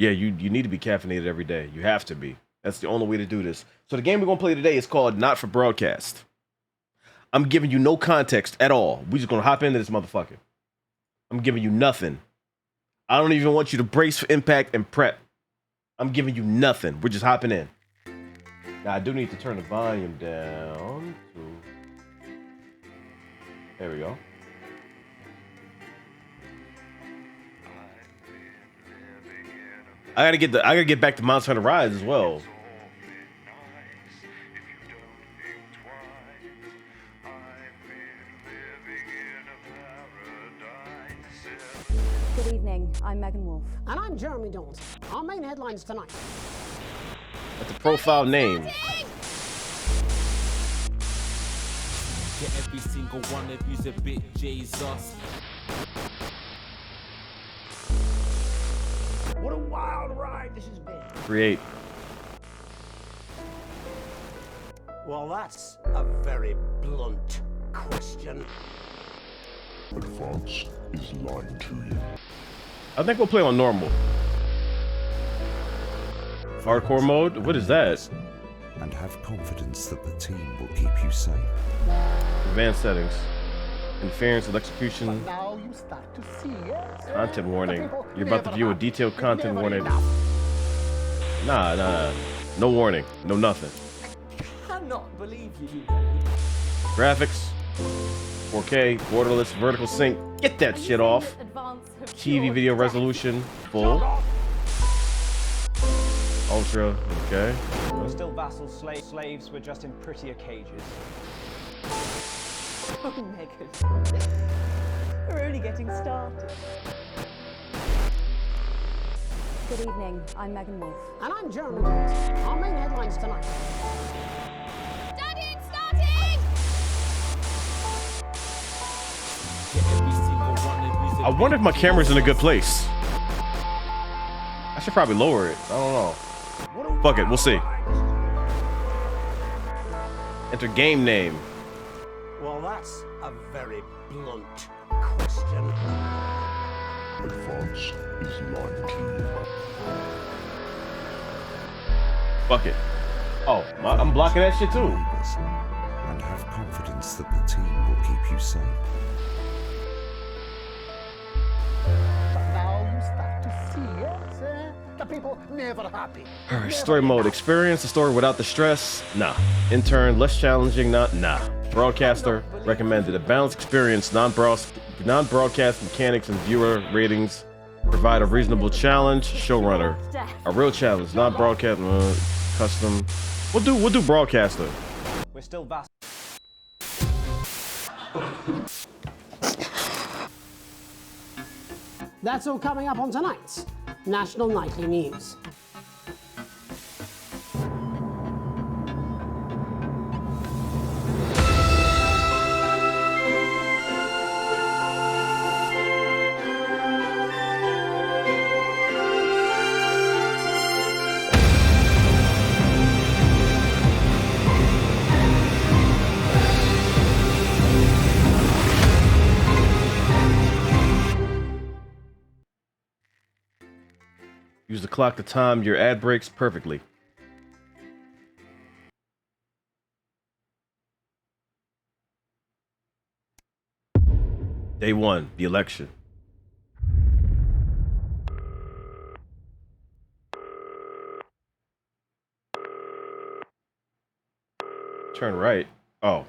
Yeah, you need to be caffeinated every day. You have to be. That's the only way to do this. So the game we're gonna play today is called Not for Broadcast. I'm giving you no context at all. We just gonna hop into this motherfucker. I'm giving you nothing. I don't even want you to brace for impact and prep. I'm giving you nothing. We're just hopping in. Now I do need to turn the volume down to. There we go. I gotta get back to Monster Hunter Rise as well. Good evening, I'm Megan Wolf. And I'm Jeremy Dawes. Our main headlines tonight. That's a profile name. Get every single one of you's a bit Jesus. What a wild ride this has been. Create. Well, that's a very blunt question. Advance is lying to you. I think we'll play on normal. Hardcore mode? What is that? And have confidence that the team will keep you safe. Advanced settings. Interference with execution. Now you start to see, yes? Content warning. You're about to view a detailed content warning. Nah. No warning. No nothing. Cannot believe you. Graphics. 4K. Borderless. Vertical sync. Get that shit off. TV video resolution. Full. Ultra. Okay. We're still vassals, slaves, we're just in prettier cages. Oh, Megan. We're only getting started. Good evening, I'm Megan Wolf. And I'm Jeremy Dawes. Our main headlines tonight. Starting! Get every single one of you's a I wonder if bit my camera's in a good Jesus. place. I should probably lower it. I don't know. Fuck it, we'll see. Enter game name. Well, that's a very blunt question. Advance is lying to you. Fuck it. Oh, I'm blocking that shit too. Neighbors, and have confidence that the team will keep you safe. But now you start to see, yes? The people never happy. Alright, story mode. Experience the story without the stress. Nah. Intern, less challenging. Nah. Broadcaster, recommended. A balanced experience, non-broadcast mechanics and viewer ratings. Provide a reasonable challenge. Showrunner. A real challenge, not broadcast. Custom. We'll do broadcaster. We're still vassals. That's all coming up on tonight's National Nightly News. Use the clock to time your ad breaks perfectly. Day 1, the election. Turn right. Oh.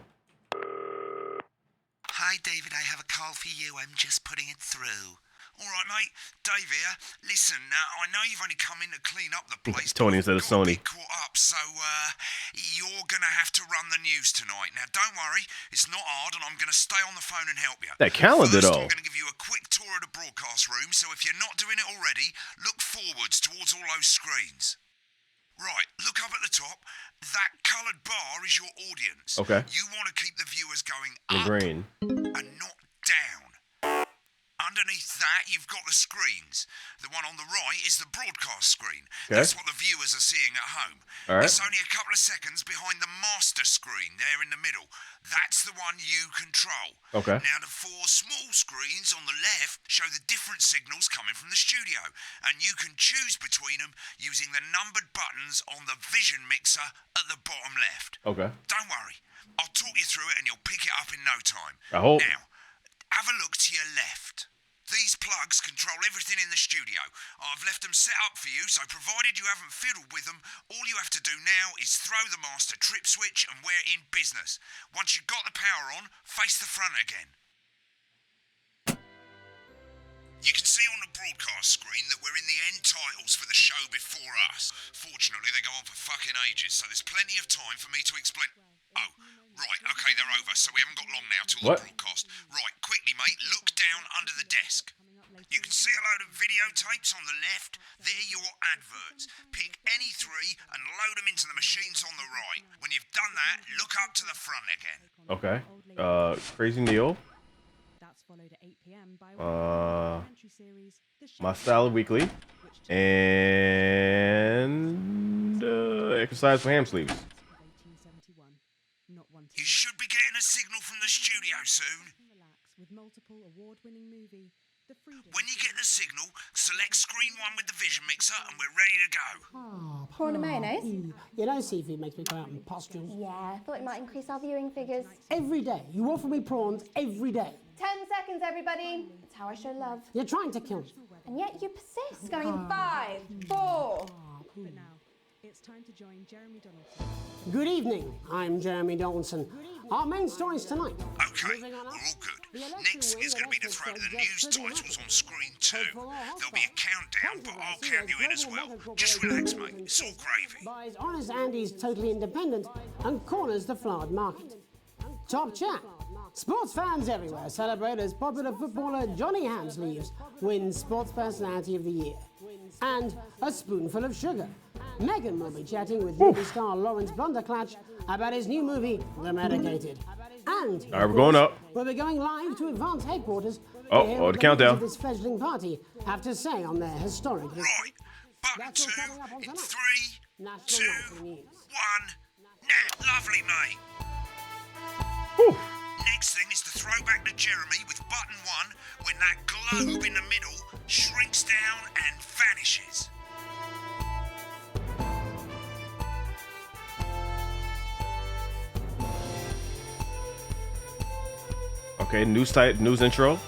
Hi, David, I have a call for you. I'm just putting it through. All right, mate. Dave here. Listen, I know you've only come in to clean up the place. Tony but instead of I've got a Sony. bit caught up, so you're going to have to run the news tonight. Now, don't worry. It's not hard, and I'm going to stay on the phone and help you. That calendar, First, though. I'm going to give you a quick tour of the broadcast room, so if you're not doing it already, look forwards towards all those screens. Right, look up at the top. That coloured bar is your audience. Okay. You want to keep the viewers going The up green. and not down. underneath that, you've got the screens. The one on the right is the broadcast screen. Okay. That's what the viewers are seeing at home. All right. It's only a couple of seconds behind the master screen there in the middle. That's the one you control. Okay. Now, the four small screens on the left show the different signals coming from the studio, and you can choose between them using the numbered buttons on the vision mixer at the bottom left. Okay. Don't worry. I'll talk you through it and you'll pick it up in no time. I hope. Now, have a look to your left. These plugs control everything in the studio. I've left them set up for you, so provided you haven't fiddled with them, all you have to do now is throw the master trip switch and we're in business. Once you've got the power on, face the front again. You can see on the broadcast screen that we're in the end titles for the show before us. Fortunately, they go on for fucking ages, so there's plenty of time for me to explain. Oh, right, okay, they're over, so we haven't got long now till What? the broadcast. Right, quickly, mate, look down under the desk. You can see a load of videotapes on the left. They're your adverts. Pick any three and load them into the machines on the right. When you've done that, look up to the front again. Okay. Crazy Neil. That's followed at 8 p.m. by documentary series, The My Chef, Style Weekly. which took And Exercise for Ham Sleeves. place of 1871. Not one to You should be getting a signal from the studio soon. relax with multiple award-winning movie, The Freedom. When you get the signal, select screen 1 with the vision mixer and we're ready to go. Prawn and mayonnaise? You know, seafood makes me go out and pustules. Yeah, I thought it might increase our viewing figures. Every day. You offer me prawns every day. 10 seconds, everybody. That's how I show love. You're trying to kill me. And yet you persist. Going in 5, 4. But now, it's time to join Jeremy Donaldson. Good evening. I'm Jeremy Donaldson. Our main stories tonight. Okay, we're all good. Next is going to be the throw to the news titles on screen 2. There'll be a countdown, but I'll count you in as well. Just relax, mate. It's all gravy. Buys Honest Andy's Totally Independent and corners the flowered market. Top chat. Sports fans everywhere celebrate as popular footballer Johnny Hamsleeves wins Sports Personality of the Year. And a spoonful of sugar. Meghan will be chatting with movie star Lawrence Blunderclatch about his new movie, The Medicated. And, All right, we're going up. we'll be going live to Advance headquarters Oh, to hear the what countdown. members of this fledgling party have to say on their historic history. Right, button That's 2 all coming up on in tonight. 3, National 2, Nightly News. 1. Now, lovely, mate. Whew. Next thing is to throw back to Jeremy with button 1 when that globe in the middle shrinks down and vanishes. Okay, news intro.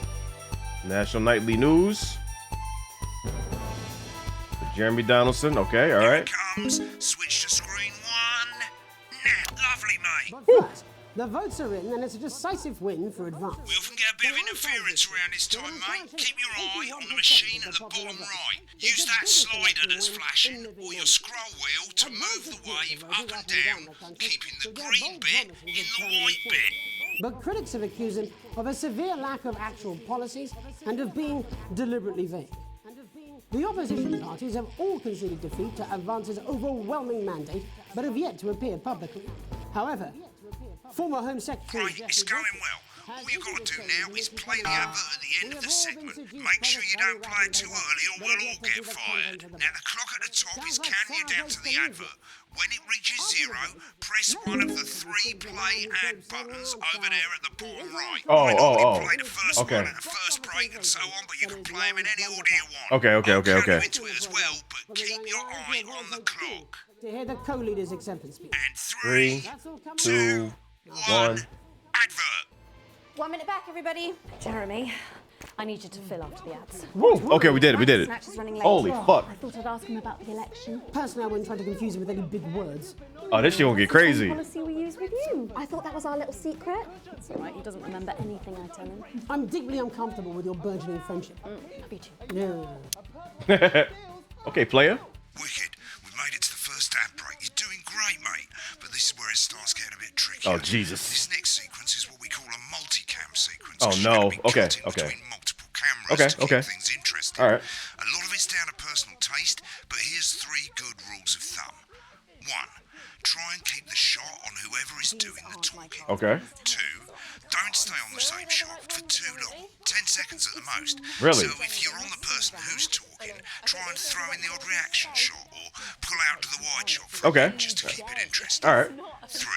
National Nightly News. Jeremy Donaldson. Okay, all Here right. it comes. Switch to screen 1. Now, lovely, mate. But first, the votes are in and it's a decisive win for Advance. We often get a bit of interference around this time, mate. Keep your eye on the machine at the bottom right. Use that slider that's flashing or your scroll wheel to move the wave up and down, keeping the green bit in the white bit. But critics have accused him of a severe lack of actual policies and of being deliberately vague. The opposition parties have all conceded defeat to Advance's overwhelming mandate, but have yet to appear publicly. However, former Home Secretary Right, it's Jeffrey going well. All you've got to do now is play the advert at the end of the segment. Make sure you don't play it too early or we'll all get fired. Now, the clock at the top is counting you down to the advert. When it reaches 0, press one of the 3 play ad buttons over there at the bottom right. Oh, I oh, normally oh. play the first Okay. one at the first break and so on, but you can play them in any order you want. Okay, okay, I'll okay, count okay. you into it as well, but keep your eye on the clock. to hear the co-leader's acceptance speech. And 3, That's all coming 2, 1, 1. advert. 1 minute back, everybody. Jeremy, I need you to fill after the ads. Woo. Okay, we did it. We did it. Snatch is running late. Holy fuck. I thought I'd ask him about the election. Personally, I wouldn't try to confuse him with any big words. Oh, this shit gonna get crazy. Policy we use with you. I thought that was our little secret. It's all right. He doesn't remember anything I tell him. I'm deeply uncomfortable with your burgeoning friendship. Me too. No. Okay, player. Wicked. We've made it to the first ad break. You're doing great, mate. But this is where it starts getting a bit tricky. Oh, Jesus. This next sequence is what we call a multicam sequence. Oh, which is gonna no. be Okay, cutting okay. between multiple cameras Okay, to keep okay. things interesting. All right. A lot of it's down to personal taste, but here's 3 good rules of thumb. 1. try and keep the shot on whoever is doing the talking. Okay. 2, don't stay on the same shot for too long, 10 seconds at the most. Really? So if you're on the person who's talking, try and throw in the odd reaction shot or pull out to the wide shot for a Okay. bit just to keep it interesting. All right. 3,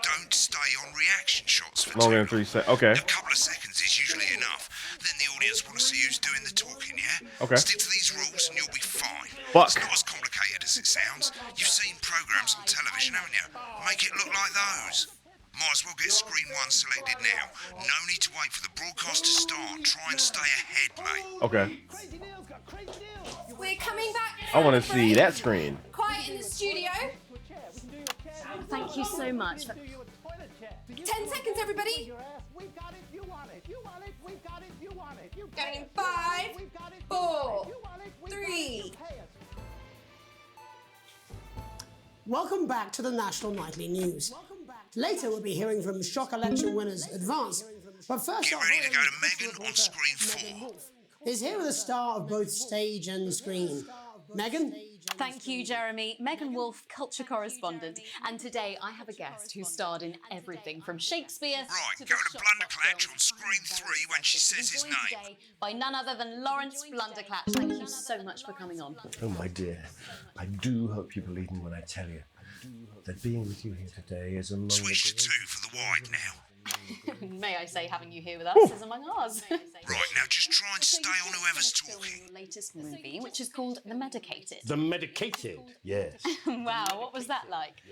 don't stay on reaction shots for Longer too than 3 long. seconds. Okay. A couple of seconds is usually enough. Then the audience want to see who's doing the talking, yeah? Okay. Stick to these rules and you'll be fine. Fuck. It's not as complicated as it sounds. You've seen programs on television, haven't you? Make it look like those. Might as well get screen 1 selected now. No need to wait for the broadcast to start. Try and stay ahead, mate. Okay. We're coming back. I want to see that screen. Quiet in the studio. Thank you so much. 10 seconds, everybody. Going in 5, 4, 3. Welcome back to the National Nightly News. Later, we'll be hearing from shock election winners Advance. But first, Get ready to go to Megan on screen 4. is here with a star of both stage and screen. Megan? Thank you, Jeremy. Megan Wolf, culture correspondent. And today I have a guest who starred in everything from Shakespeare Right, to go the to Shop Blunderclatch films. on screen 3 when she says his Joined name. today by none other than Lawrence Blunderclatch. Thank you so much for coming on. Oh, my dear, I do hope you believe me when I tell you that being with you here today is among Switch to 2 for the wide now. May I say, having you here with us is among ours. Right, now just try and stay on whoever's talking. Your latest movie, which is called The Medicated. The Medicated, yes. Wow, what was that like?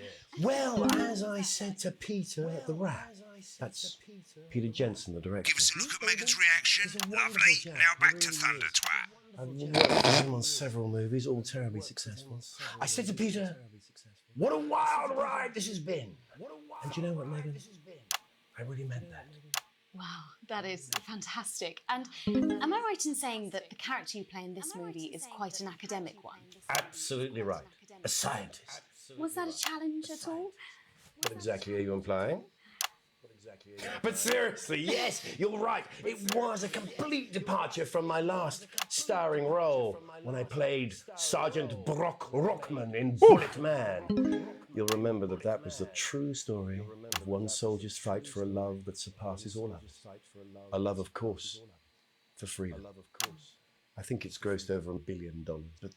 Well, as I said to Peter at the Rat, that's Peter Jensen, the director. Give us a look at Megan's reaction. Lovely. Now back to Thunder Twat. I've worked with him on several movies, all terribly successful. I said to Peter, what a wild ride this has been. And do you know what, Megan? I really meant that. Wow, that is fantastic. And am I right in saying that the character you play in this movie is quite an academic one? Absolutely right. A scientist. Was that a challenge at all? What exactly are you implying? But seriously, yes, you're right. It was a complete departure from my last starring role when I played Sergeant Brock Rockman in Bullet Man. You'll remember that that was the true story of one soldier's fight for a love that surpasses all others. A love, of course, for freedom. I think it's grossed over $1 billion, but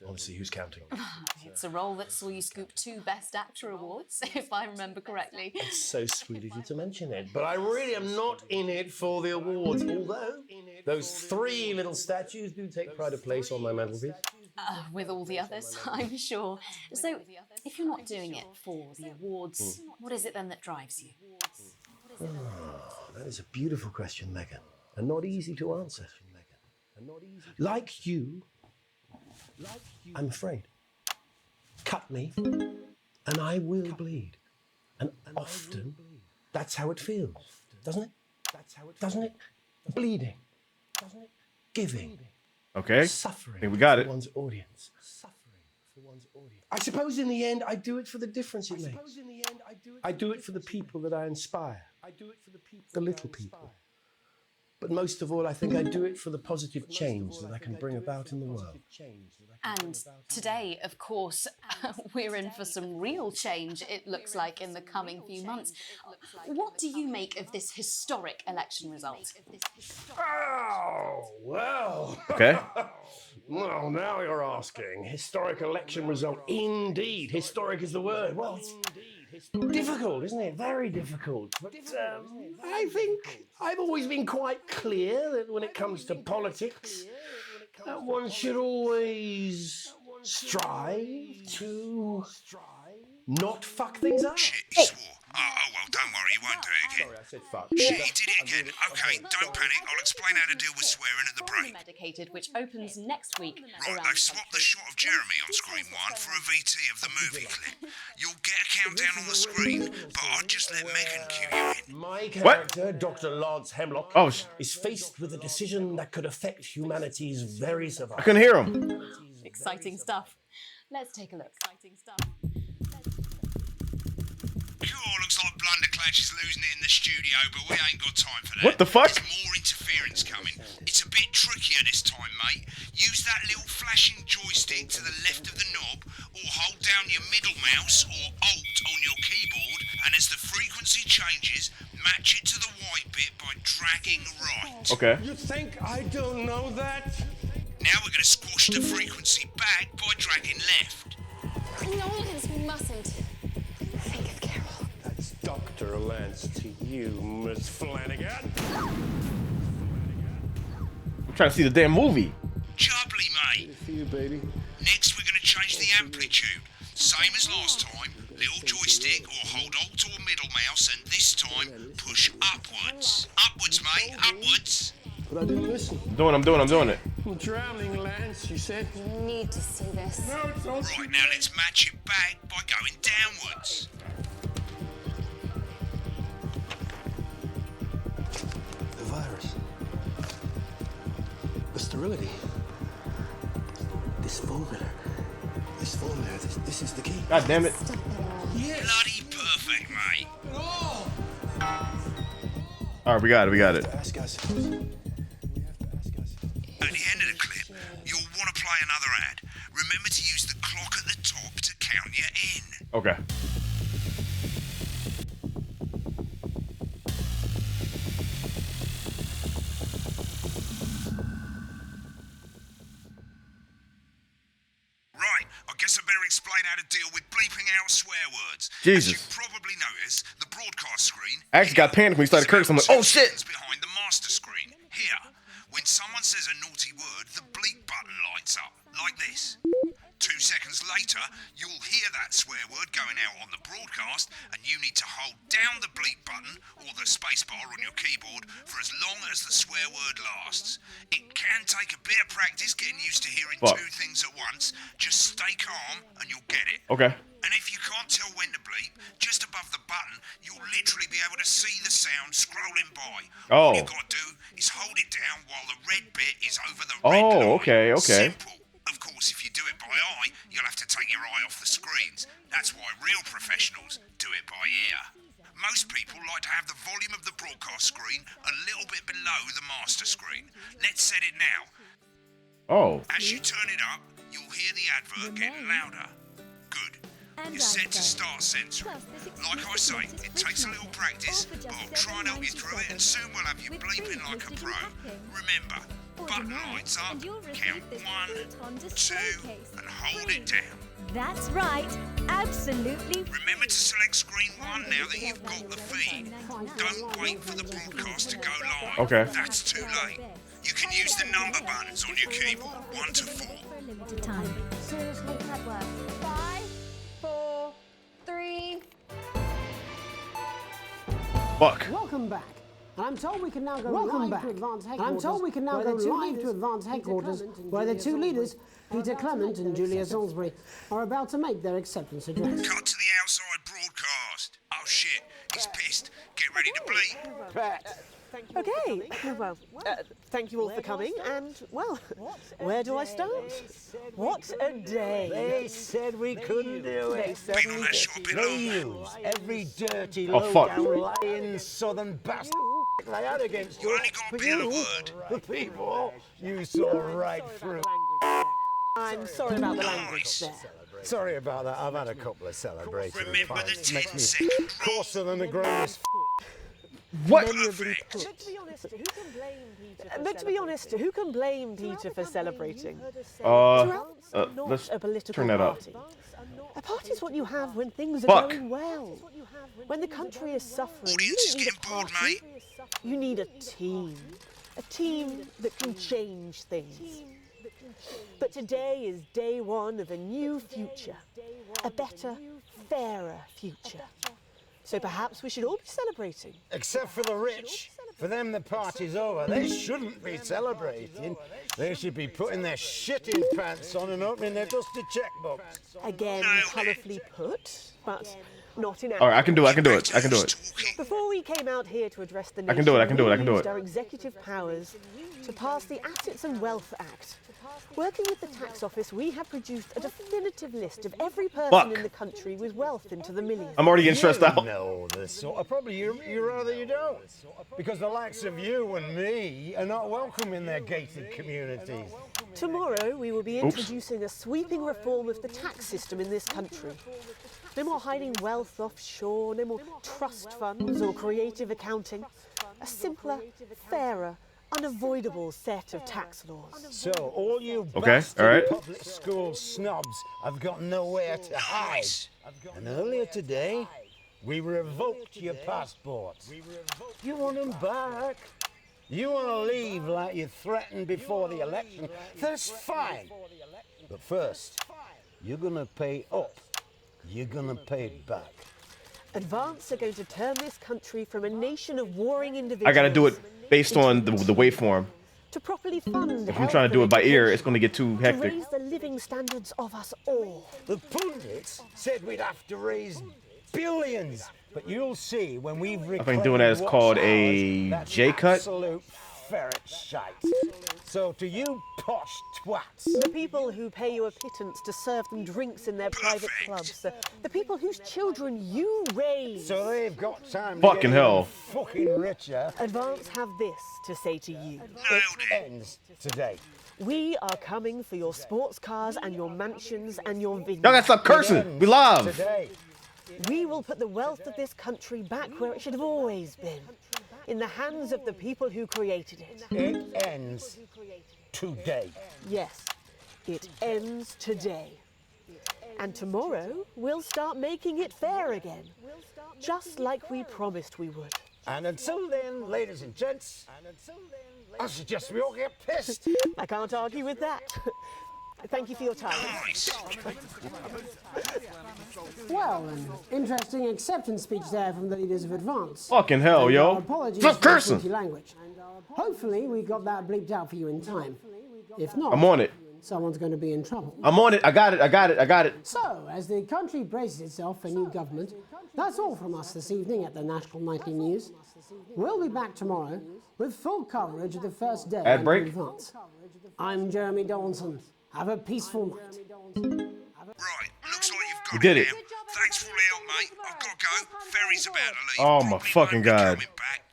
honestly, who's counting? It's a role that saw you scoop 2 Best Actor awards, if I remember correctly. It's so sweet of you to mention it, but I really am not in it for the awards, although those 3 little statues do take pride of place on my mantelpiece. With all the others, I'm sure. So, if you're not doing it for the awards, what is it then that drives you? That is a beautiful question, Megan, and not easy to answer. Like you, I'm afraid. Cut me, and I will bleed. And often, that's how it feels, doesn't it? Doesn't it? Bleeding. Giving. Okay. Suffering. I think we got it. For one's audience. I suppose in the end, I do it for the difference it makes. I do it for the people that I inspire. The little people. But most of all, I think I do it for the positive change that I can bring about in the world. And today, of course, we're in for some real change, it looks like, in the coming few months. What do you make of this historic election result? Oh, well. Okay. Well, now you're asking. Historic election result. Indeed. Historic is the word. Well, it's difficult, isn't it? Very difficult. But I think I've always been quite clear that when it comes to politics, one should always strive to not fuck things up. Shit, he swore. Oh, well, don't worry, he won't do it again. Sorry, I said fuck. Shit, he did it again. Okay, don't panic. I'll explain how to deal with swearing at the break. Medicated, which opens next week. Right, they've swapped the shot of Jeremy on screen 1 for a VT of the movie clip. You'll get a countdown on the screen, but I'll just let Megan cue you in. My character, Dr. Lance Hemlock, is faced with a decision that could affect humanity's very survival. I couldn't hear him. Exciting stuff. Let's take a look. Exciting stuff. Cool, looks like Blunderclatch is losing it in the studio, but we ain't got time for that. What the fuck? There's more interference coming. It's a bit trickier this time, mate. Use that little flashing joystick to the left of the knob, or hold down your middle mouse or Alt on your keyboard, and as the frequency changes, match it to the white bit by dragging right. Okay. You think I don't know that? Now we're going to squash the frequency back by dragging left. Nolans, we mustn't. Think of Carol. That's Dr. Lance to you, Miss Flanagan. I'm trying to see the damn movie. Jubbly, mate. For you, baby. Next, we're going to change the amplitude. Same as last time. Little joystick or hold Alt or middle mouse, and this time push upwards. Upwards, mate. Upwards. But I didn't listen. I'm doing it. I'm drowning, Lance, you said. You need to see this. No, it's all Right, now let's match it back by going downwards. The virus. The sterility. This formula. This is the key. God damn it. Bloody perfect, mate. Alright, we got it. Ask us. At the end of the clip, you'll want to play another ad. Remember to use the clock at the top to count you in. Okay. Right, I guess I better explain how to deal with bleeping out swear words. Jesus. As you probably noticed, the broadcast screen... I actually got panicked when he started cursing. I'm like, oh shit! ...behind the master screen. Here, when someone says a naughty word, the bleep button lights up, like this. 2 seconds later, you'll hear that swear word going out on the broadcast, and you need to hold down the bleep button or the spacebar on your keyboard for as long as the swear word lasts. It can take a bit of practice getting used to hearing Fuck. 2 things at once. Just stay calm and you'll get it. Okay. And if you can't tell when to bleep, just above the button, you'll literally be able to see the sound scrolling by. Oh. All you've got to do is hold it down while the red bit is over the red line. Oh, okay. Simple. Of course, if you do it by eye, you'll have to take your eye off the screens. That's why real professionals do it by ear. Most people like to have the volume of the broadcast screen a little bit below the master screen. Let's set it now. Oh. As you turn it up, you'll hear the advert getting louder. Good. You're set to start censoring. Like I say, it takes a little practice, but I'll try and help you through it, and soon we'll have you bleeping like a pro. Remember, button lights up, count 1, 2, and hold it down. That's right, absolutely. Remember to select screen 1 now that you've got the feed. Don't wait for the broadcast to go live. Okay. That's too late. You can use the number buttons on your keyboard, 1 to 4. Limited time. Seriously, network. 5, 4, 3. Fuck. Welcome back. And I'm told we can now go live to Advanced Headquarters. I'm told we can now go live to Advanced Headquarters, where the 2 leaders, Peter Clement and Julia Salisbury, are about to make their acceptance address. Cut to the outside broadcast. Oh shit, he's pissed. Get ready to bleep. Okay, well, thank you all for coming, and, well, where do I start? What a day. They said we couldn't do it. People that shop it They use every dirty, Oh, fuck. low-down, lying southern bastard they had against you. But you, the people, you saw right through. I'm sorry about the language there. Sorry about that. I've had a couple of celebrations. Remember the 10 Makes me second coarser than the greatest. What? But to be honest, who can blame Peter for celebrating? Not Let's a political turn that up. party. A party is what you have when things are Fuck. going well. When the country is suffering, Audience you is don't need a getting bored, party. mate. You need a team. A team that can change things. But today is day 1 of a new future. A better, fairer future. So perhaps we should all be celebrating. Except for the rich. For them, the party's over. They shouldn't be celebrating. They should be putting their shitting pants on and opening their dusty checkbooks. Again, colourfully put, but not in. All right, I can do it. Before we came out here to address the nation, I can do it. we used our executive powers to pass the Assets and Wealth Act. Working with the tax office, we have produced a definitive list of every person in the country with wealth into the millions. I'm already getting stressed out. No, the sort of probably you rather you don't, because the likes of you and me are not welcome in their gated communities. Tomorrow, we will be introducing a sweeping reform of the tax system in this country. No more hiding wealth offshore, no more trust funds or creative accounting. A simpler, fairer, unavoidable set of tax laws. So all you Okay, all right. public school snobs have got nowhere to hide. And earlier today, we revoked your passports. You want them back? You want to leave like you threatened before the election? That's fine. But first, you're going to pay up. You're going to pay back. Advance are going to turn this country from a nation of warring individuals. I gotta do it based on the waveform. To properly fund If I'm trying to do it by ear, it's gonna get too hectic. to raise the living standards of us all. The pundits said we'd have to raise billions, but you'll see when we've I think doing that is called a J-cut. Absolute ferret shite. So to you posh twats, The people who pay you a pittance to serve them drinks in their private clubs. The people whose children you raise. so they've got time Fucking to get hell. even fucking richer. Advance have this to say to you. It ends today. We are coming for your sports cars and your mansions and your vineyards. Y'all gotta stop cursing. We live. Today. We will put the wealth of this country back where it should have always been. In the hands of the people who created it. It ends today. Yes, it ends today. And tomorrow, we'll start making it fair again. Just like we promised we would. And until then, ladies and gents, I suggest we all get pissed. I can't argue with that. Thank you for your time. Well, an interesting acceptance speech there from the leaders of Advance. Fucking hell, And yo. our apologies Stop for the cursing. faulty language. Hopefully, we got that bleeped out for you in time. If not, I'm on it. someone's going to be in trouble. I'm on it. I got it. So, as the country braces itself for new government, that's all from us this evening at the National Nightly News. We'll be back tomorrow with full coverage of the first day Ad of break. Advance. I'm Jeremy Donaldson. Have a peaceful night. Right, looks like you've got You did it. now. Thanks for all the help, mate. I've got to go. Ferry's about to leave. Oh my fucking god.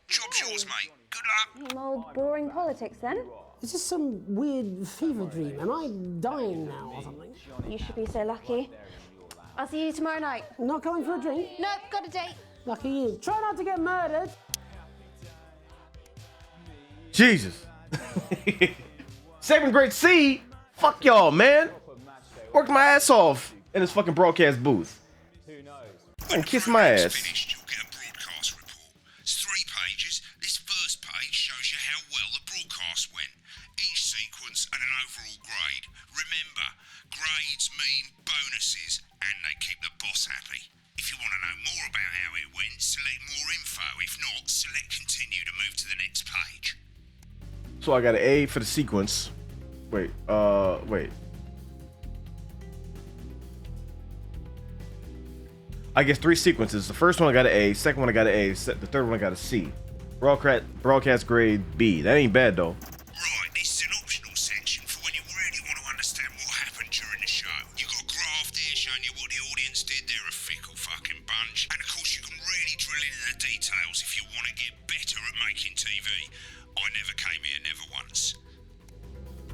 Job's yours, mate. Good luck. Some old boring politics then. Is this some weird fever dream? Am I dying now or something? You should be so lucky. I'll see you tomorrow night. Not coming for a drink? No, got a date. Lucky you. Try not to get murdered. Jesus. Second grade C. Fuck y'all, man. Worked my ass off in this fucking broadcast booth. And kiss my ass. You'll get a broadcast report. It's 3 pages. This first page shows you how well the broadcast went. Each sequence and an overall grade. Remember, grades mean bonuses, and they keep the boss happy. If you want to know more about how it went, select more info. If not, select continue to move to the next page. So I got an A for the sequence. Wait. I guess 3 sequences. The first one I got an A, second one I got an A, the third one I got a C. Broadcast grade B. That ain't bad though. Right, this is an optional section for when you really want to understand what happened during the show. You got a graph there showing you what the audience did. They're a fickle fucking bunch. And of course you can really drill into the details if you want to get better at making TV. I never came here, never once.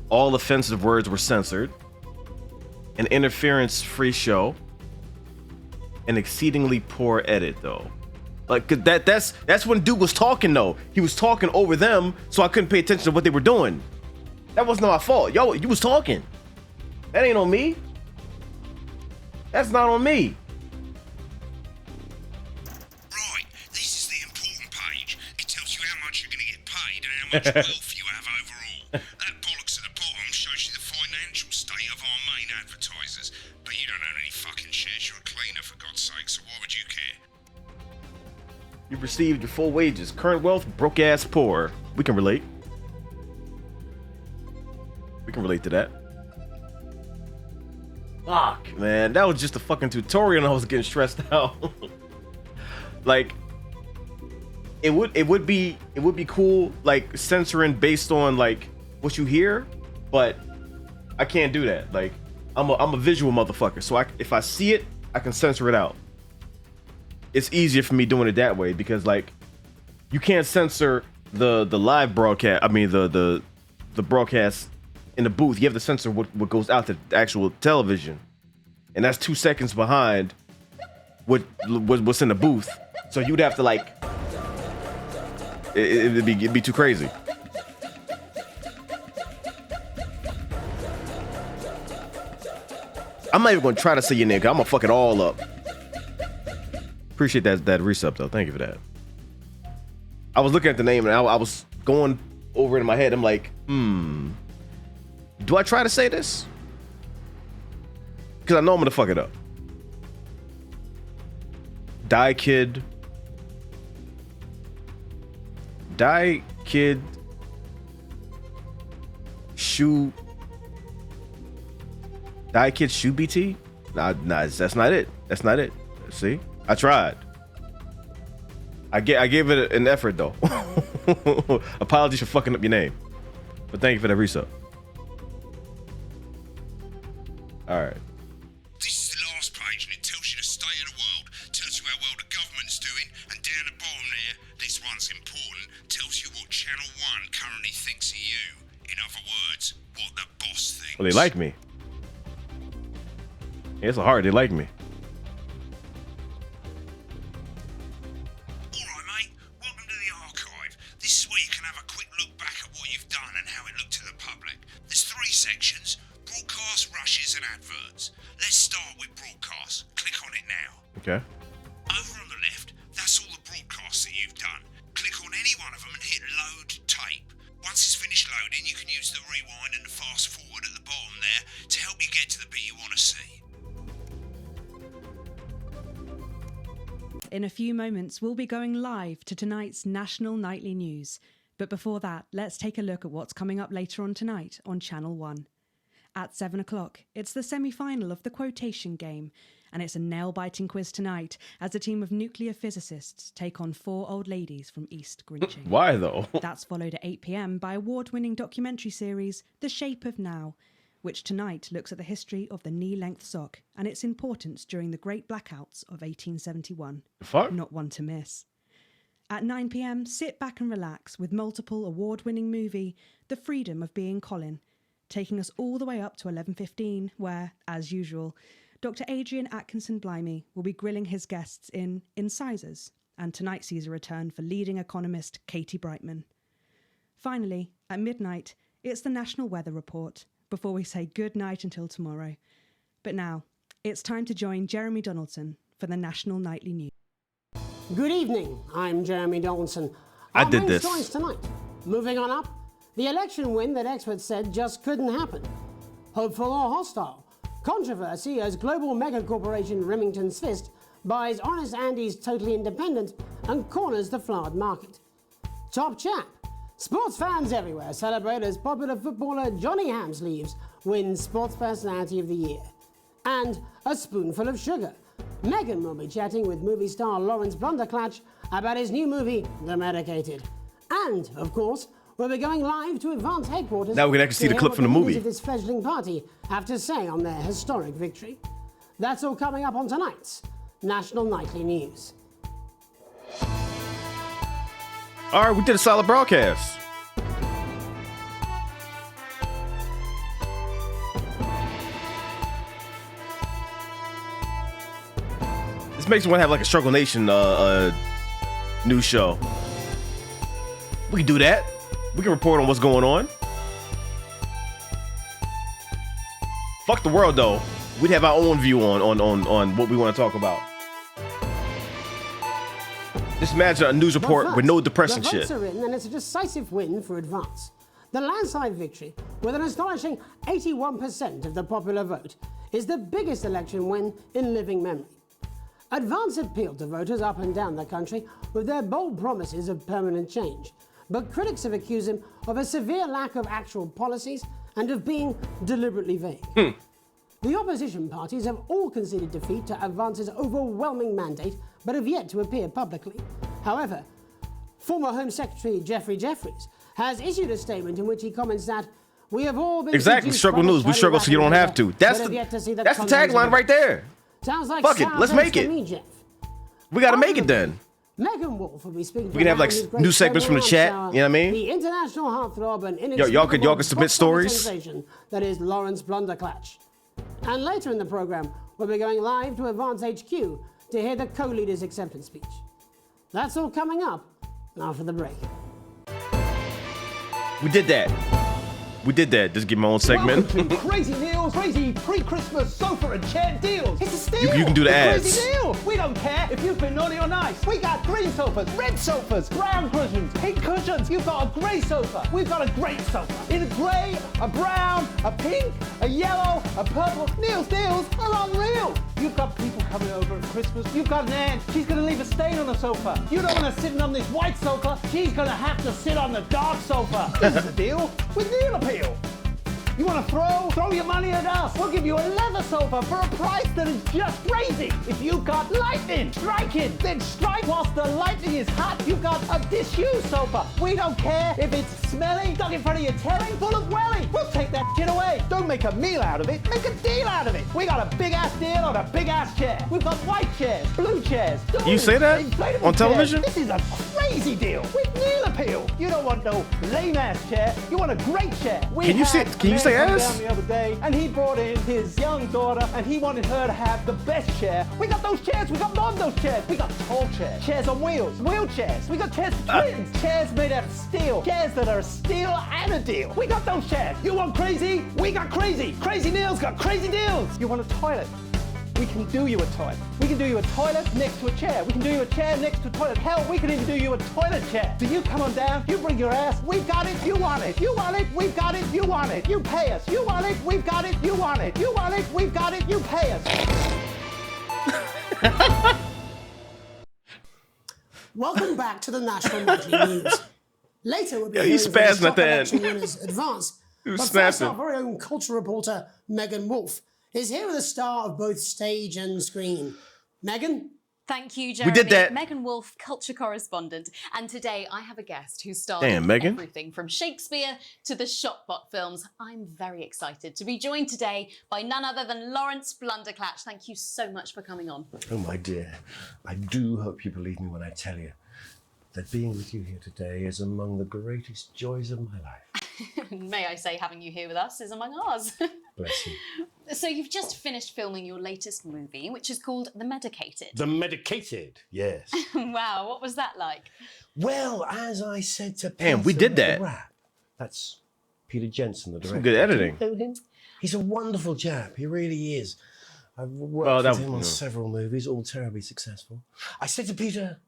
All offensive words were censored. An interference-free show. An exceedingly poor edit though. Like that's when Duke was talking though. He was talking over them, so I couldn't pay attention to what they were doing. That wasn't my fault. Yo, you was talking. That ain't on me. That's not on me. Right, this is the important page. It tells you how much you're going to get paid and how much wealth you have overall. That bollocks at the bottom shows you the financial state of our main advertisers. But you don't own any fucking shares. You're a cleaner, for God's sake, so why would you care? You received your full wages. Current wealth, broke ass poor. We can relate. We can relate to that. Fuck, man. That was just a fucking tutorial and I was getting stressed out. Like, it would be cool, like censoring based on like what you hear, but I can't do that. Like I'm a visual motherfucker, so if I see it, I can censor it out. It's easier for me doing it that way because like you can't censor the live broadcast. I mean the broadcast in the booth. You have to censor what goes out to the actual television, and that's 2 seconds behind what's in the booth. So you'd have to like it'd be too crazy. I'm not even gonna try to say your name. I'm gonna fuck it all up. Appreciate that resub though. Thank you for that. I was looking at the name and I was going over it in my head. I'm like, do I try to say this? Because I know I'm gonna fuck it up. Die Kid Shoe BT? Nah, that's not it. That's not it. See? I tried. I gave it an effort though. Apologies for fucking up your name. But thank you for that resub. Alright. This is the last page and it tells you the state of the world, tells you how well the government's doing, and down the bottom there, this one's important, tells you what Channel 1 currently thinks of you. In other words, what the boss thinks. Well, they like me. Yeah, it's hard. They like me. Alright mate, welcome to the archive. This is where you can have a quick look back at what you've done and how it looked to the public. There's 3 sections: broadcast, rushes and adverts. Let's start with broadcast. Click on it now. Okay. Over on the left, that's all the broadcasts that you've done. Click on any one of them and hit load tape. Once it's finished loading, you can use the rewind and the fast forward at the bottom there to help you get to the bit you want to see. In a few moments, we'll be going live to tonight's national nightly news. But before that, let's take a look at what's coming up later on tonight on Channel 1. At 7 o'clock, it's the semi-final of the quotation game, and it's a nail-biting quiz tonight as a team of nuclear physicists take on 4 old ladies from East Grinching. Why though? That's followed at 8 p.m. by award-winning documentary series The Shape of Now, which tonight looks at the history of the knee-length sock and its importance during the Great Blackouts of 1871. Fuck? Not one to miss. At 9 p.m, sit back and relax with multiple award-winning movie The Freedom of Being Colin, taking us all the way up to 11:15, where, as usual, Dr. Adrian Atkinson Blimey will be grilling his guests in Incisors, and tonight sees a return for leading economist Katie Brightman. Finally, at midnight, it's the National Weather Report, before we say good night until tomorrow. But now, it's time to join Jeremy Donaldson for the National Nightly News. Good evening, I'm Jeremy Donaldson. I Our did main this. stories tonight. Moving on up, the election win that experts said just couldn't happen. Hopeful or hostile? Controversy as global mega corporation Remington's Fist buys Honest Andy's Totally Independent and corners the flowered market. Top chap. Sports fans everywhere celebrate as popular footballer Johnny Hamsleeves wins Sports Personality of the Year. And a spoonful of sugar. Meghan will be chatting with movie star Lawrence Blunderclatch about his new movie, The Medicated. And, of course, we'll be going live to Advance headquarters. Now we can actually see the clip from the movie. Of this fledgling party have to say on their historic victory. That's all coming up on tonight's National Nightly News. All right, we did a solid broadcast. This makes me want to have like a Struggle Nation news show. We can do that. We can report on what's going on. Fuck the world though. We'd have our own view on what we want to talk about. Just imagine a news report with no depressing the shit. votes are in, and it's a decisive win for Advance. The landslide victory, with an astonishing 81% of the popular vote, is the biggest election win in living memory. Advance appealed to voters up and down the country with their bold promises of permanent change, but critics have accused him of a severe lack of actual policies and of being deliberately vague. The opposition parties have all conceded defeat to Advance's overwhelming mandate, but have yet to appear publicly. However, Former Home Secretary Geoffrey Jeffries has issued a statement in which he comments that we have all been Exactly. Struggle news. We struggle so you don't have to. That's the tagline right there. Sounds like fuck it. Let's make it. We got to make it then. Megan Wolf will be speaking. We can have like new segments from the chat. You know what I mean? The international heartthrob and y'all could submit stories. That is Lawrence Blunderclatch. And later in the program, we'll be going live to Advance HQ to hear the co-leader's acceptance speech. That's all coming up after the break. We did that. We did that. Just give my own segment. Welcome to Crazy Neil's crazy pre-Christmas sofa and chair deals. It's a steal. You can do the ads. Crazy deal. We don't care if you've been naughty or nice. We got green sofas, red sofas, brown cushions, pink cushions. You've got a grey sofa. We've got a great sofa. In a grey, a brown, a pink, a yellow, a purple. Neil's deals are unreal. You've got people coming over at Christmas. You've got an aunt. She's going to leave a stain on the sofa. You don't want her sitting on this white sofa. She's going to have to sit on the dark sofa. This is a deal with Neil Appeal. You want to throw your money at us. We'll give you a leather sofa for a price that is just crazy. If you've got lightning striking, then strike whilst the lightning is hot. You've got a disused sofa. We don't care if it's smelly, stuck in front of your telly, full of welly. We'll take that shit away. Don't make a meal out of it. Make a deal out of it. We got a big ass deal on a big ass chair. We've got white chairs, blue chairs. You say that on television? This is a crazy deal with Neil Appeal. You don't want no lame ass chair. You want a great chair. Can you say ass? Down the other day, and he brought in his young daughter, and he wanted her to have the best chair. We got those chairs. We got more of those chairs. We got tall chairs, chairs on wheels, wheelchairs. We got chairs for twins, chairs made out of steel, chairs that are a steal and a deal. We got those chairs. You want crazy? We got crazy. Crazy Neil's got crazy deals. You want a toilet? We can do you a toilet. We can do you a toilet next to a chair. We can do you a chair next to a toilet. Hell, we can even do you a toilet chair. So you come on down, you bring your ass, we've got it, you want it. You want it, we've got it, you want it. You pay us. You want it, we've got it, you want it. You want it, we've got it, you pay us. Welcome back to the National Nightly News. Later we'll be he's hearing from spazzing the at the end. election winners advance. He was But first, snapping. our very own culture reporter, Megan Wolf, is here with a star of both stage and screen. Megan? Thank you, Jeremy. We did that. Megan Wolf, culture correspondent. And today I have a guest who starred Damn, in Megan. everything from Shakespeare to the Shotbot films. I'm very excited to be joined today by none other than Lawrence Blunderclatch. Thank you so much for coming on. Oh, my dear. I do hope you believe me when I tell you that being with you here today is among the greatest joys of my life. May I say, having you here with us is among ours. Bless you. So you've just finished filming your latest movie, which is called The Medicated. The Medicated, yes. Wow, what was that like? Well, as I said to Damn, we Peter did that. Rapp, that's Peter Jensen, the director. Some good editing. Do you know him? He's a wonderful chap. He really is. I've worked Well, that with him on was- several movies, all terribly successful. I said to Peter,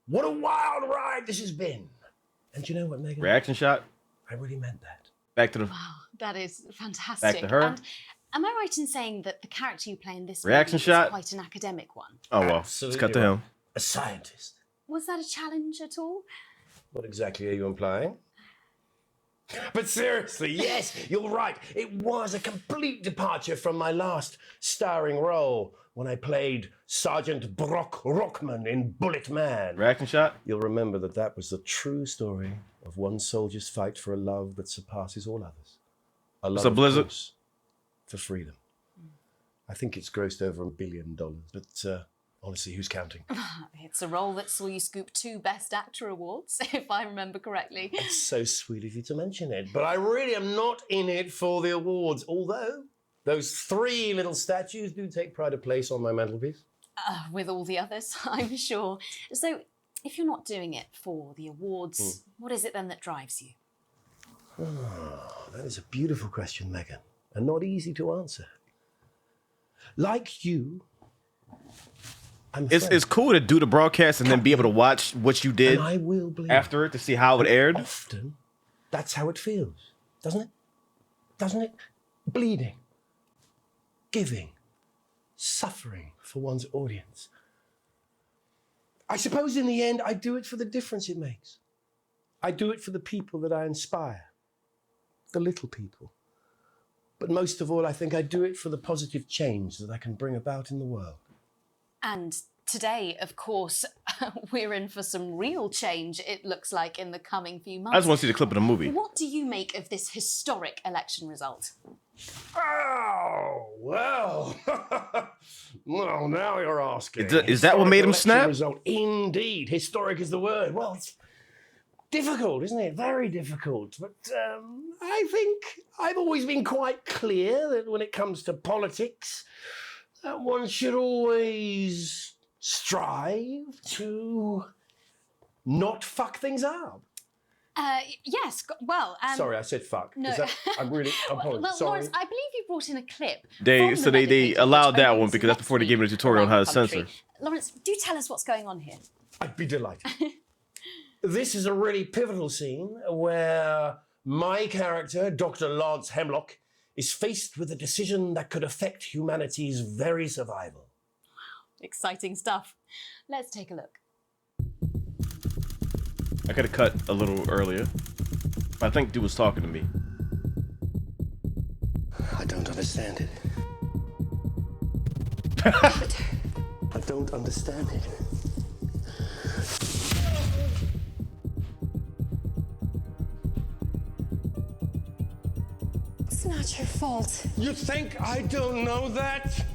what a wild ride this has been. And do you know what, Megan? Reaction shot. I really meant that. Back to the That is fantastic. Back to her. And am I right in saying that the character you play in this Reaction movie shot? is quite an academic one? Oh well. Absolutely Let's cut to right. him. A scientist. Was that a challenge at all? What exactly are you implying? But seriously, yes, you're right. It was a complete departure from my last starring role when I played Sergeant Brock Rockman in Bullet Man. Reaction shot? You'll remember that that was the true story of one soldier's fight for a love that surpasses all others. A love, What's up, of Blizzard? course, for freedom. I think it's grossed over $1 billion, but honestly, who's counting? It's a role that saw you scoop 2 Best Actor awards, if I remember correctly. It's so sweet of you to mention it, but I really am not in it for the awards, although those 3 little statues do take pride of place on my mantelpiece. With all the others, I'm sure. So, if you're not doing it for the awards, what is it then that drives you? Oh, that is a beautiful question, Megan, and not easy to answer. Like you, It's cool to do the broadcast and then be able to watch what you did And I will believe after it to see how it aired. Often, that's how it feels, doesn't it? Doesn't it? Bleeding, giving, suffering for one's audience. I suppose in the end, I do it for the difference it makes. I do it for the people that I inspire, the little people. But most of all, I think I do it for the positive change that I can bring about in the world. And today, of course, we're in for some real change, it looks like, in the coming few months. I just want to see the clip of the movie. What do you make of this historic election result? Oh, well. Well, now you're asking. Is that what made him Historic snap? election Result. Indeed. Historic is the word. Well, it's difficult, isn't it? Very difficult. But I think I've always been quite clear that when it comes to politics, one should always strive to not fuck things up. Yes, well... Sorry, I said fuck. No. I'm really... apologize. Well, Sorry. Lawrence, I believe you brought in a clip. They allowed that one because that's before they gave me the tutorial on how to censor. Lawrence, do tell us what's going on here. I'd be delighted. This is a really pivotal scene where my character, Dr. Lance Hemlock, is faced with a decision that could affect humanity's very survival. Exciting stuff. Let's take a look. I could have cut a little earlier. But I think dude was talking to me. I don't understand it. I don't understand it. It's not your fault. You think I don't know that?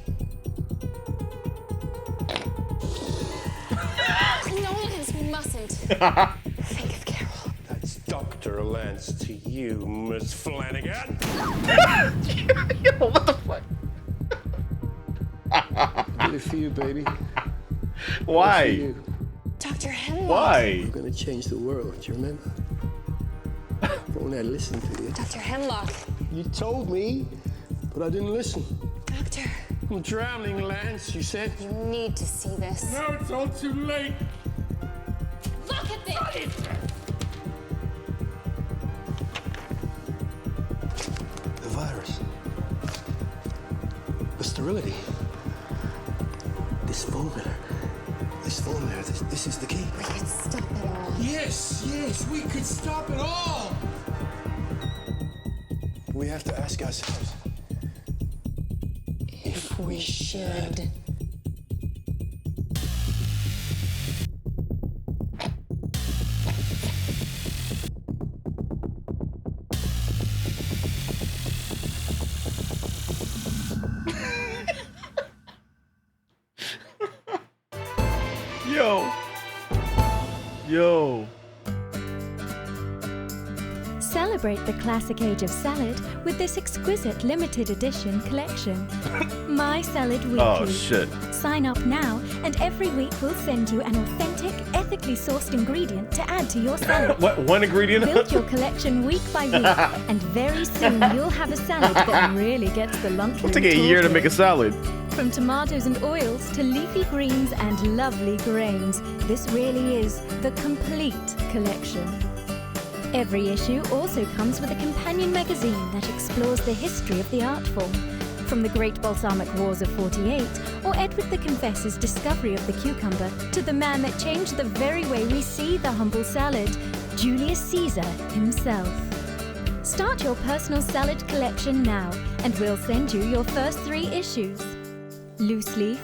Nolans mustn't. Think of Carol. That's Dr. Lance to you, Miss Flanagan. What the fuck? I did it for you, baby. Why? Dr. Hemlock. Why? I'm gonna change the world, do you remember? If only I listened to you. Dr. Hemlock. You told me, but I didn't listen. Doctor. I'm drowning, Lance, you said. You need to see this. No, it's all too late. Look at this! The virus. The sterility. This formula. This is the key. We could stop it all. Yes, we could stop it all. We have to ask ourselves if we should. Yo. Celebrate the classic age of salad with this exquisite limited edition collection. My Salad Weekly. Oh, shit. Sign up now, and every week we'll send you an authentic, ethically sourced ingredient to add to your salad. What? One ingredient? Build your collection week by week, and very soon you'll have a salad that really gets the lunchroom. It'll take a year to make a salad. From tomatoes and oils to leafy greens and lovely grains, this really is the complete collection. Every issue also comes with a companion magazine that explores the history of the art form, from the Great Balsamic Wars of '48 or Edward the Confessor's discovery of the cucumber to the man that changed the very way we see the humble salad, Julius Caesar himself. Start your personal salad collection now, and we'll send you your first 3 issues. Loose Leaf,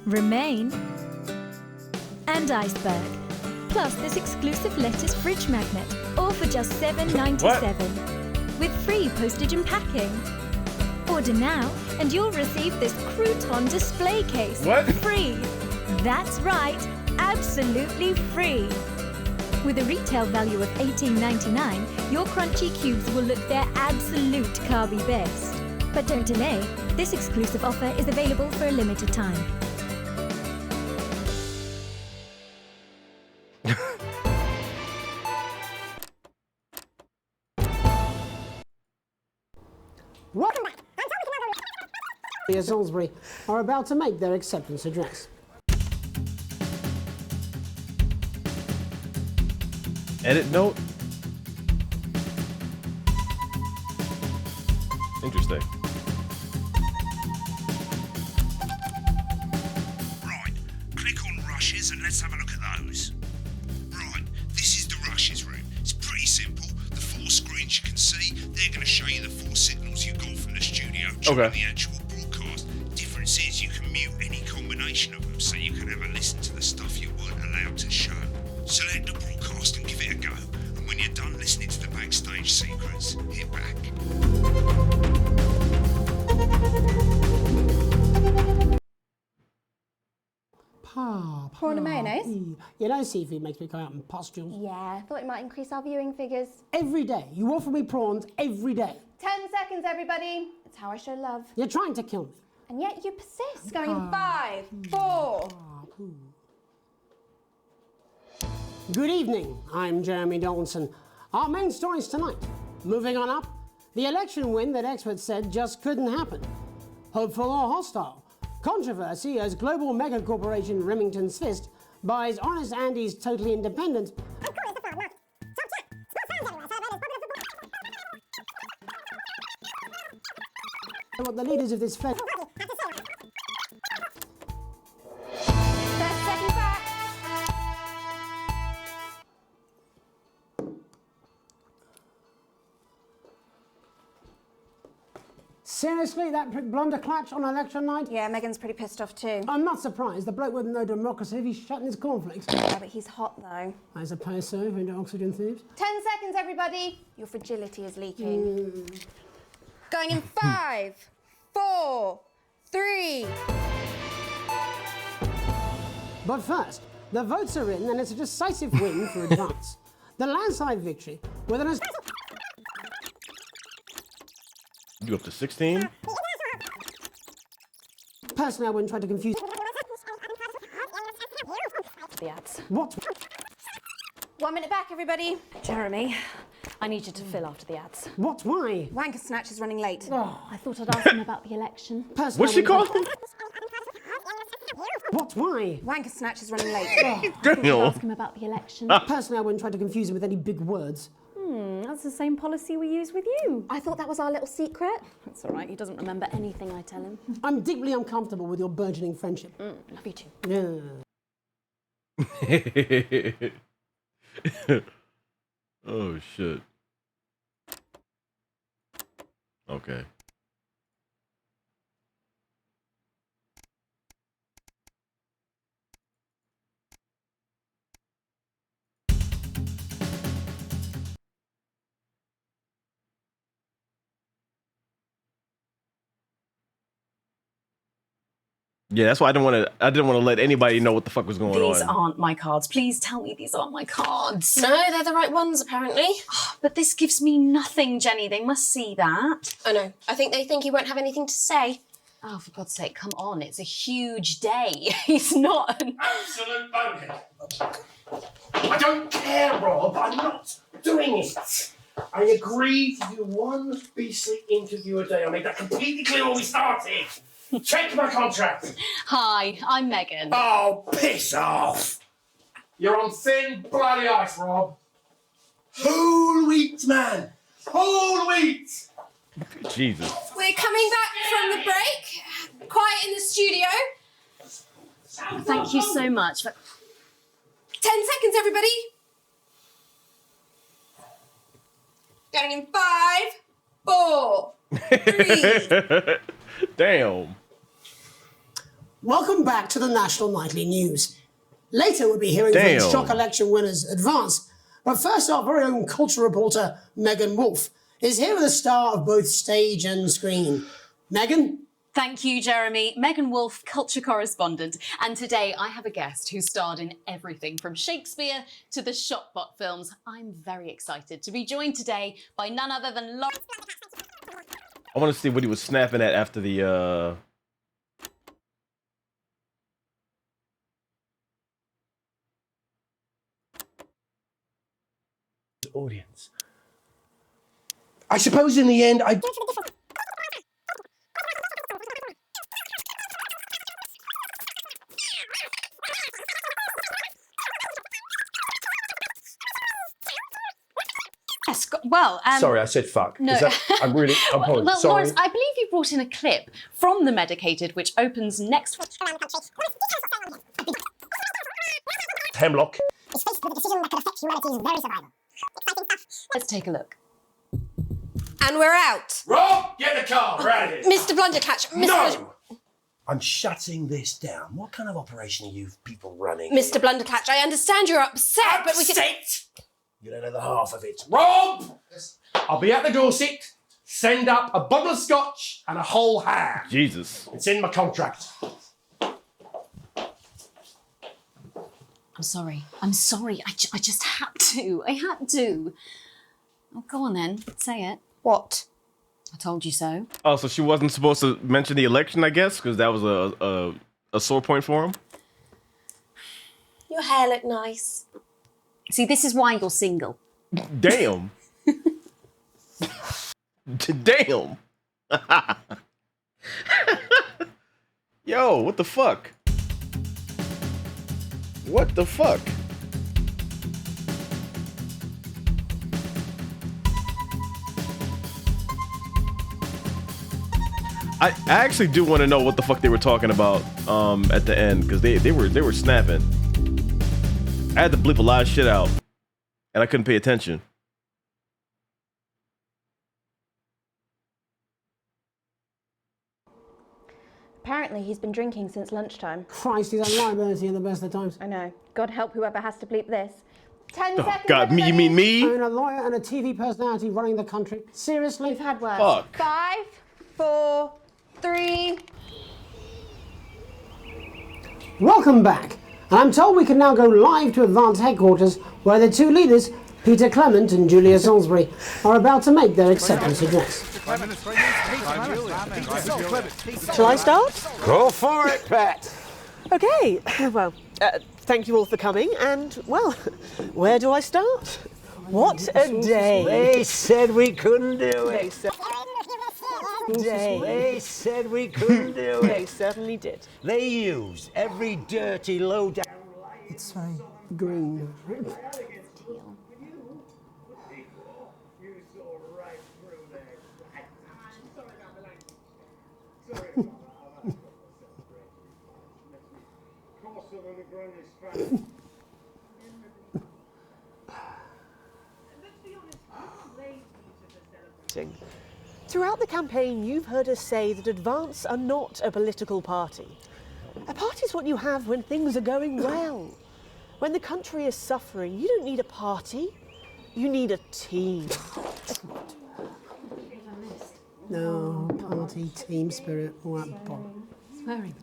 Remain, and Iceberg. Plus this exclusive lettuce fridge magnet, all for just $7.97. With free postage and packing. Order now, and you'll receive this crouton display case. Free. That's right, absolutely free. With a retail value of $18.99, your crunchy cubes will look their absolute carby best. But don't delay, this exclusive offer is available for a limited time. Welcome back. Salisbury are about to make their acceptance address. Edit note? Interesting. Right, click on rushes and let's have a look at those. Right, this is the rushes room. It's pretty simple. The 4 screens you can see, they're going to show you the 4 signals you got from the studio during the actual broadcast. Difference is you can mute any combination combination of them so you can have a listen to the stuff you weren't allowed to show. Select the broadcast and give it a go. And when you're done listening to the backstage secrets, hit back. Prawn and mayonnaise? You know seafood makes me go out in pustules. Yeah, thought it might increase our viewing figures. Every day. You offer me prawns every day. 10 seconds, everybody. It's how I show love. You're trying to kill me. And yet you persist. Going in 5, 4. Good evening. I'm Jeremy Donaldson. Our main stories tonight. Moving on up, the election win that experts said just couldn't happen. Hopeful or hostile? Controversy as global mega corporation Remington Fist buys Honest Andy's Totally Independent. What the leaders of this fed. 30 seconds back. Seriously, that prick blunderclatch on election night? Yeah, Megan's pretty pissed off too. I'm not surprised. The bloke wouldn't know democracy if he's shutting his cornflakes. Yeah, but he's hot though. I suppose so, into oxygen thieves. 10 seconds, everybody. Your fragility is leaking. Going in 5, 4, 3. But first, the votes are in and it's a decisive win for Advance. The landslide victory with an... You up to 16? Personally, I wouldn't try to confuse... The ads. What? 1 minute back, everybody. Jeremy, I need you to fill after the ads. What? Why? Wanker Snatch is running late. I thought I'd ask him about the election. Personally, What's she called? What? Why? Wanker Snatch is running late. Damn. Ask him about the election. Personally, I wouldn't try to confuse him with any big words. That's the same policy we use with you. I thought that was our little secret. That's all right. He doesn't remember anything I tell him. I'm deeply uncomfortable with your burgeoning friendship. Love you too. Yeah. Oh, shit. Okay. Yeah, that's why I didn't want to let anybody know what the fuck was going These on. aren't my cards. Please tell me these aren't my cards. No, they're the right ones, apparently. But this gives me nothing, Jenny. They must see that. Oh, no. I think they think you won't have anything to say. Oh, for God's sake, come on. It's a huge day. He's not an... Absolute bonehead. I don't care, Rob. I'm not doing it. I agreed to do one beastly interview a day. I made that completely clear when we started. Check my contract. Hi, I'm Megan. Oh, piss off. You're on thin, bloody ice, Rob. Whole wheat, man. Whole wheat. Jesus. We're coming back from the break. Quiet in the studio. Thank you so much. 10 seconds, everybody. Going in 5, 4, 3. Damn. Welcome back to the National Nightly News. Later we'll be hearing Damn. from shock election winners Advance. But first, our very own culture reporter, Megan Wolf, is here with a star of both stage and screen. Megan? Thank you, Jeremy. Megan Wolf, culture correspondent. And today I have a guest who starred in everything from Shakespeare to the Shotbot films. I'm very excited to be joined today by none other than Lauren. I want to see what he was snapping at after the, Audience. I suppose in the end, I... Yes, well, Sorry, I said fuck. No. Is that, I'm really... I'm apologies. Well, Sorry. Lawrence, I believe you brought in a clip from The Medicated, which opens next... Hemlock. Let's take a look. And we're out. Rob, get the car. We're out of here. Mr. Blundercatch. No! I'm shutting this down. What kind of operation are you people running? Mr. Blunderclatch, I understand you're upset, but we can... Upset? You don't know the half of it. Rob! I'll be at the Dorset. Send up a bottle of scotch and a whole ham. Jesus. It's in my contract. I'm sorry. I'm sorry. I just had to. I had to. Oh, go on then. Say it. What? I told you so. Oh, so she wasn't supposed to mention the election, I guess, because that was a sore point for him? Your hair looked nice. See, this is why you're single. Damn. Damn. Yo, what the fuck? What the fuck? I actually do want to know what the fuck they were talking about at the end, because they were snapping. I had to bleep a lot of shit out and I couldn't pay attention. Apparently he's been drinking since lunchtime. Christ, he's a liability in the best of times. I know. God help whoever has to bleep this. 10 Oh, seconds. God, me, you mean me? I mean, a lawyer and a TV personality running the country. Seriously? We've had worse. Fuck. 5, 4, 3. Welcome back. And I'm told we can now go live to Advance headquarters, where the two leaders, Peter Clement and Julia Salisbury, are about to make their acceptance address. Shall I start? Go for it, Pat. Okay, well, thank you all for coming, and, well, where do I start? What a day. They said we couldn't do They it. said They said we couldn't do They it. certainly did. They use every dirty, low-down... It's very green. Throughout the campaign, you've heard us say that Advance are not a political party. A party is what you have when things are going well. When the country is suffering, you don't need a party. You need a team. No, party, team spirit, all that bollocks. Swearing.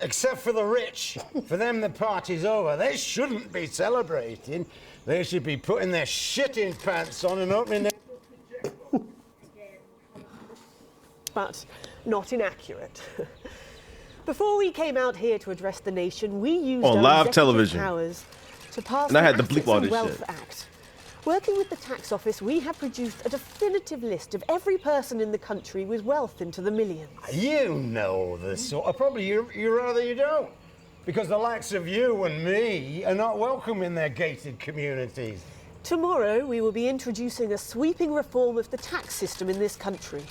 Except for the rich. For them, the party's over. They shouldn't be celebrating. They should be putting their shitting pants on and opening their... But not inaccurate. Before we came out here to address the nation, we used On our live executive television. powers to pass And I the had to bleep Assets all and this Wealth shit. Act. Working with the tax office, we have produced a definitive list of every person in the country with wealth into the millions. You know the sort of... Probably you rather you don't. Because the likes of you and me are not welcome in their gated communities. Tomorrow, we will be introducing a sweeping reform of the tax system in this country.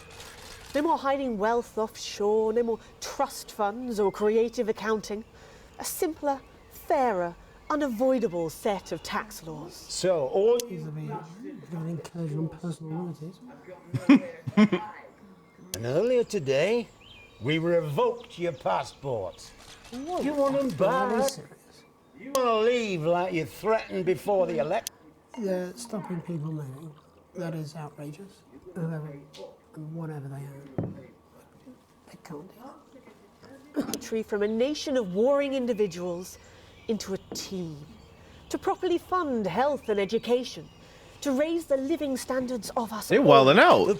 No more hiding wealth offshore, no more trust funds or creative accounting. A simpler, fairer, unavoidable set of tax laws. So, all Very incursion on personal liberties. And earlier today, we revoked your passports. You want them back? You want to leave like you threatened before the election? They're stopping people moving. That is outrageous. Whoever and whatever they are. They can't do that. Country from a nation of warring individuals into a team. To properly fund health and education. To raise the living standards of us They all. wilding out.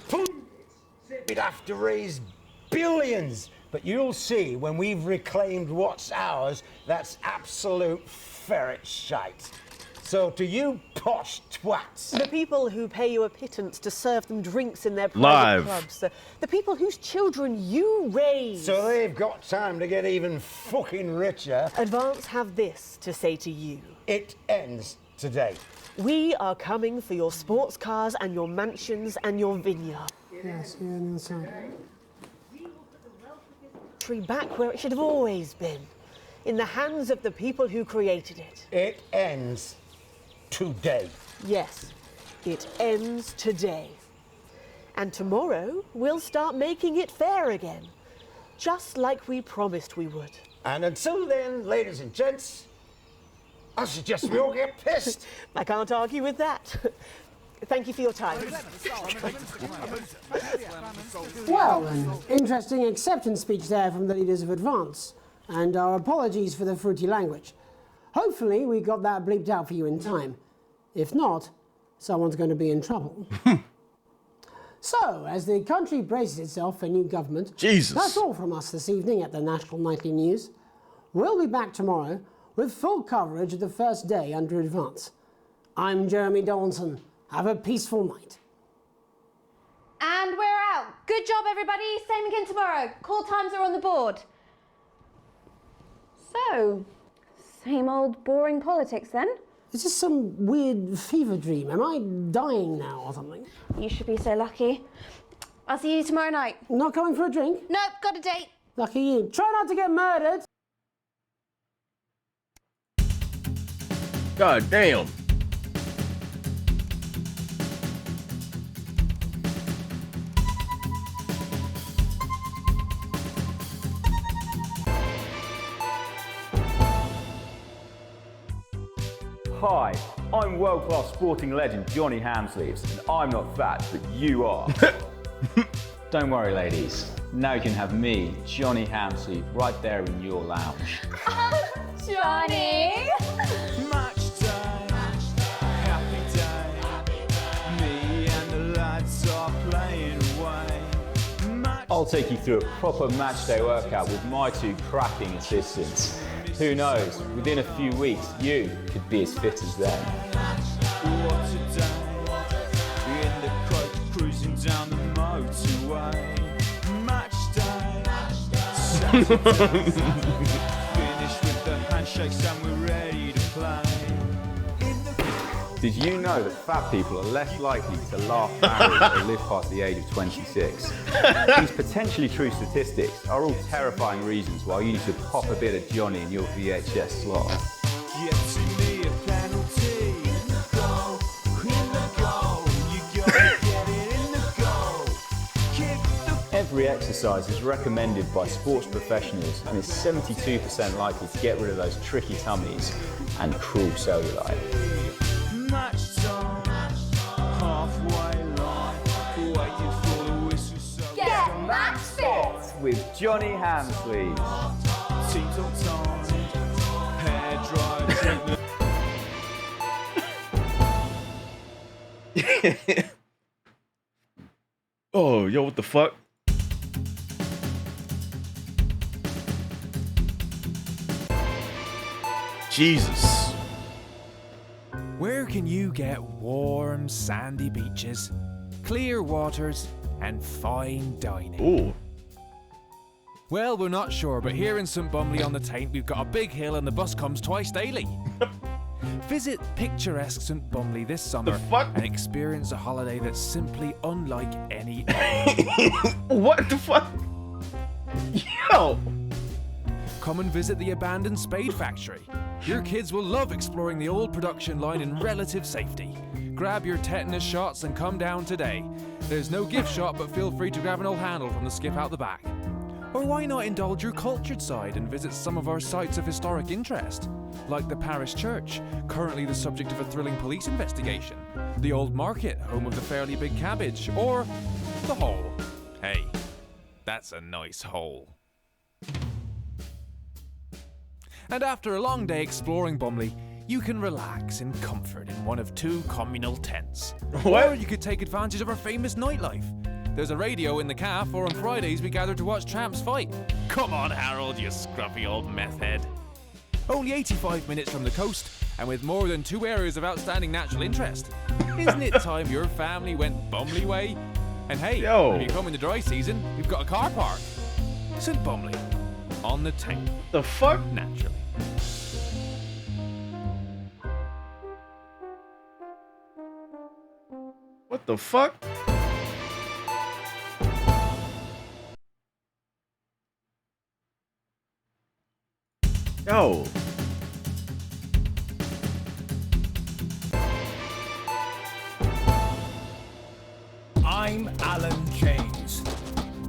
We'd have to raise billions. But you'll see when we've reclaimed what's ours, that's absolute ferret shite. So to you posh twats. The people who pay you a pittance to serve them drinks in their private Live. clubs. The people whose children you raise. So they've got time to get even fucking richer. Advance have this to say to you. It ends today. We are coming for your sports cars and your mansions and your vineyard. Yes, you're on the side. Back where it should have always been. In the hands of the people who created it. It ends today. Yes, it ends today. And tomorrow, we'll start making it fair again. Just like we promised we would. And until then, ladies and gents, I suggest we all get pissed. I can't argue with that. Thank you for your time. Well, an interesting acceptance speech there from the leaders of Advance, and our apologies for the fruity language. Hopefully we got that bleeped out for you in time. If not, someone's going to be in trouble. So, as the country braces itself for new government, that's all from us this evening at the National Nightly News. We'll be back tomorrow with full coverage of the first day under Advance. I'm Jeremy Donaldson. Have a peaceful night. And we're out. Good job, everybody. Same again tomorrow. Call times are on the board. So, same old boring politics then? Is this some weird fever dream? Am I dying now or something? You should be so lucky. I'll see you tomorrow night. Not coming for a drink? Nope, got a date. Lucky you. Try not to get murdered. God damn. Hi, I'm world-class sporting legend Johnny Hamsleeves, and I'm not fat, but you are. Don't worry, ladies. Now you can have me, Johnny Hamsleeve, right there in your lounge. Johnny! Match day, happy day. Me and the lads are playing away. I'll take you through a proper match day workout with my two cracking assistants. Who knows, within a few weeks, you could be as fit as them. What a day, in the coach cruising down the motorway. Match day, Saturday. Finished with the handshakes and we're ready to play. Did you know that fat people are less likely to laugh, marry, or live past the age of 26? These potentially true statistics are all terrifying reasons why you need to pop a bit of Johnny in your VHS slot. Getting me a penalty. In the goal, you gotta get it in the goal. Kick the... Every exercise is recommended by sports professionals and is 72% likely to get rid of those tricky tummies and cruel cellulite. Match time, halfway line, waiting for the whistle. So Get match fit with Johnny Hamsleeves. Teams on time, hair dry, drink Oh, yo, what the fuck? Jesus. Where can you get warm, sandy beaches, clear waters, and fine dining? Ooh. Well, we're not sure, but here in St Bumley on the Taint, we've got a big hill and the bus comes twice daily. Visit picturesque St Bumley this summer and experience a holiday that's simply unlike any other. What the fuck? Yo! Come and visit the abandoned Spade Factory. Your kids will love exploring the old production line in relative safety. Grab your tetanus shots and come down today. There's no gift shop, but feel free to grab an old handle from the skip out the back. Or why not indulge your cultured side and visit some of our sites of historic interest, like the parish church, currently the subject of a thrilling police investigation, the old market, home of the fairly big cabbage, or the hole. Hey, that's a nice hole. And after a long day exploring Bumley, you can relax in comfort in one of two communal tents. What? Or you could take advantage of our famous nightlife. There's a radio in the calf, or on Fridays we gather to watch tramps fight. Come on, Harold, you scruffy old meth head. Only 85 minutes from the coast, and with more than 2 areas of outstanding natural interest. Isn't it time your family went Bumley way? And hey, if you come in the dry season, we've got a car park. St Bumley, on the Taint. The fuck? Naturally. What the fuck? Yo. I'm Alan James.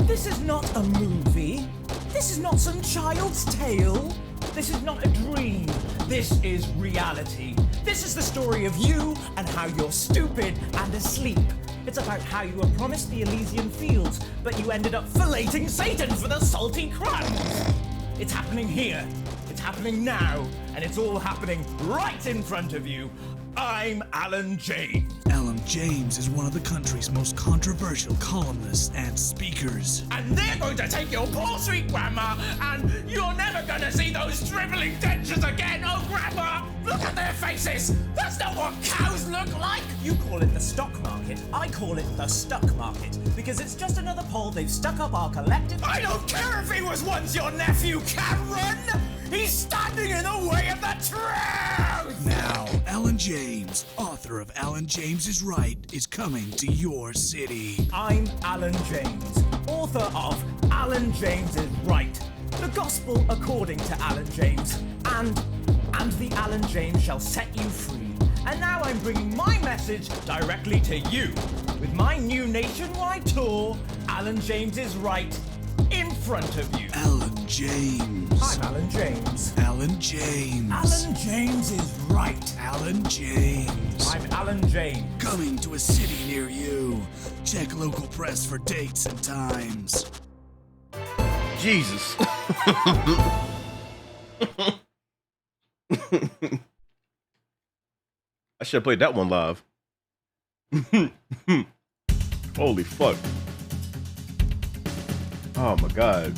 This is not a movie. This is not some child's tale. This is not a dream. This is reality. This is the story of you and how you're stupid and asleep. It's about how you were promised the Elysian fields, but you ended up filleting Satan for the salty crumbs. It's happening here. It's happening now. And it's all happening right in front of you. I'm Alan James. Alan James is one of the country's most controversial columnists and speakers. And they're going to take your poor sweet grandma, and you're never going to see those dribbling dentures again. Oh, grandma, look at their faces. That's not what cows look like. You call it the stock market. I call it the stuck market, because it's just another pole they've stuck up our collective... I don't care if he was once your nephew, Cameron. He's standing in the way of the truth. Now, Alan James, author of Alan James is Right, is coming to your city. I'm Alan James, author of Alan James is Right, the gospel according to Alan James, and the Alan James shall set you free. And now I'm bringing my message directly to you with my new nationwide tour, Alan James is Right, in front of you. Alan James. I'm Alan James. Alan James. Alan James is Right. Alan James. I'm Alan James. Coming to a city near you. Check local press for dates and times. Jesus. I should have played that one live. Holy fuck. Oh my god.